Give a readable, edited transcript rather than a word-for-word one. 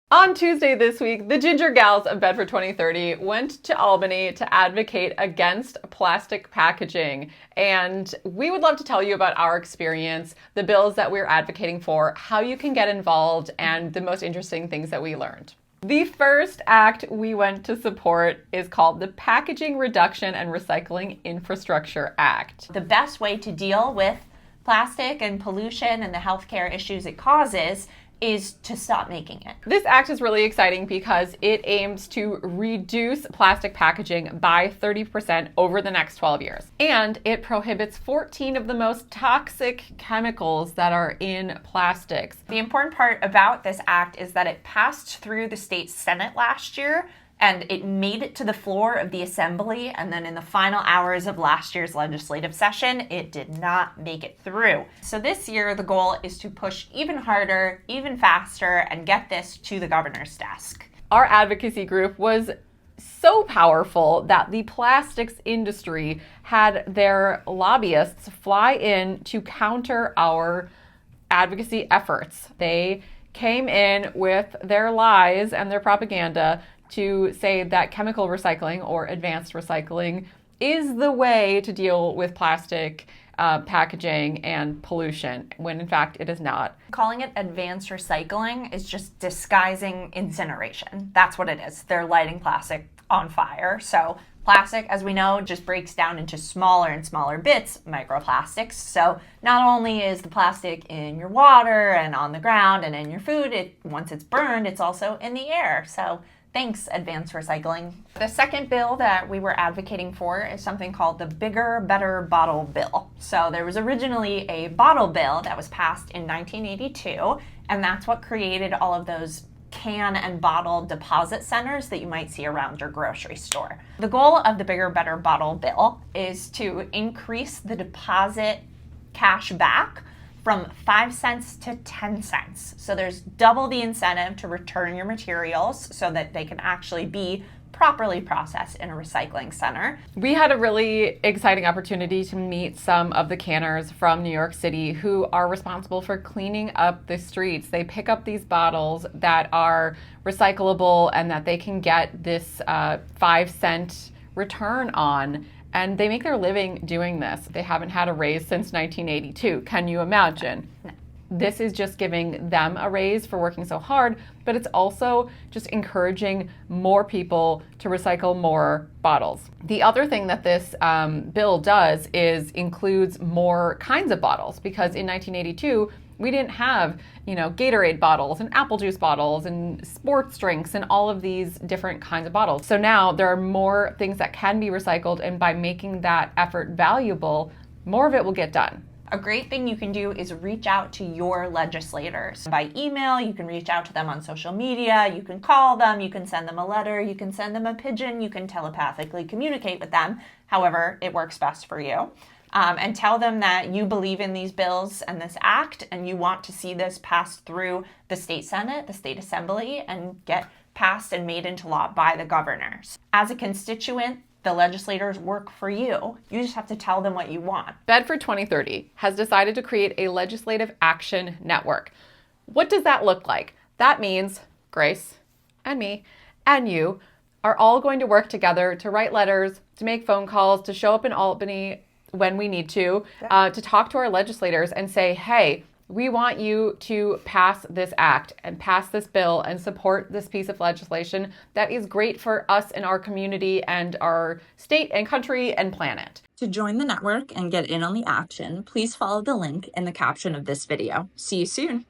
On Tuesday this week, the Ginger Gals of Bedford 2030 went to Albany to advocate against plastic packaging. And we would love to tell you about our experience, the bills that we're advocating for, how you can get involved, and the most interesting things that we learned. The first act we went to support is called the Packaging Reduction and Recycling Infrastructure Act. The best way to deal with plastic and pollution and the healthcare issues it causes is to stop making it. This act is really exciting because it aims to reduce plastic packaging by 30% over the next 12 years. And it prohibits 14 of the most toxic chemicals that are in plastics. The important part about this act is that it passed through the state Senate last year, and it made it to the floor of the Assembly, and then in the final hours of last year's legislative session, it did not make it through. So this year, the goal is to push even harder, even faster, and get this to the governor's desk. Our advocacy group was so powerful that the plastics industry had their lobbyists fly in to counter our advocacy efforts. They came in with their lies and their propaganda to say that chemical recycling or advanced recycling is the way to deal with plastic packaging and pollution, when in fact it is not. Calling it advanced recycling is just disguising incineration. That's what it is. They're lighting plastic on fire. So plastic, as we know, just breaks down into smaller and smaller bits, microplastics. So not only is the plastic in your water and on the ground and in your food, once it's burned, it's also in the air. So thanks, advanced recycling. The second bill that we were advocating for is something called the Bigger, Better Bottle Bill. So there was originally a bottle bill that was passed in 1982, and that's what created all of those can and bottle deposit centers that you might see around your grocery store. The goal of the Bigger, Better Bottle Bill is to increase the deposit cash back from 5 cents to 10 cents. So there's double the incentive to return your materials so that they can actually be properly processed in a recycling center. We had a really exciting opportunity to meet some of the canners from New York City who are responsible for cleaning up the streets. They pick up these bottles that are recyclable and that they can get this 5-cent return on. And they make their living doing this. They haven't had a raise since 1982. Can you imagine? No. This is just giving them a raise for working so hard, but it's also just encouraging more people to recycle more bottles. The other thing that this bill does is includes more kinds of bottles, because in 1982, we didn't have, Gatorade bottles and apple juice bottles and sports drinks and all of these different kinds of bottles. So now there are more things that can be recycled, and by making that effort valuable, more of it will get done. A great thing you can do is reach out to your legislators. By email, you can reach out to them on social media, you can call them, you can send them a letter, you can send them a pigeon, you can telepathically communicate with them, however it works best for you. And tell them that you believe in these bills and this act, and you want to see this passed through the state Senate, the state Assembly, and get passed and made into law by the governors. As a constituent, the legislators work for you. You just have to tell them what you want. Bedford 2030 has decided to create a legislative action network. What does that look like? That means Grace and me and you are all going to work together to write letters, to make phone calls, to show up in Albany when we need to talk to our legislators and say, hey, we want you to pass this act and pass this bill and support this piece of legislation that is great for us and our community and our state and country and planet. To join the network and get in on the action, please follow the link in the caption of this video. See you soon.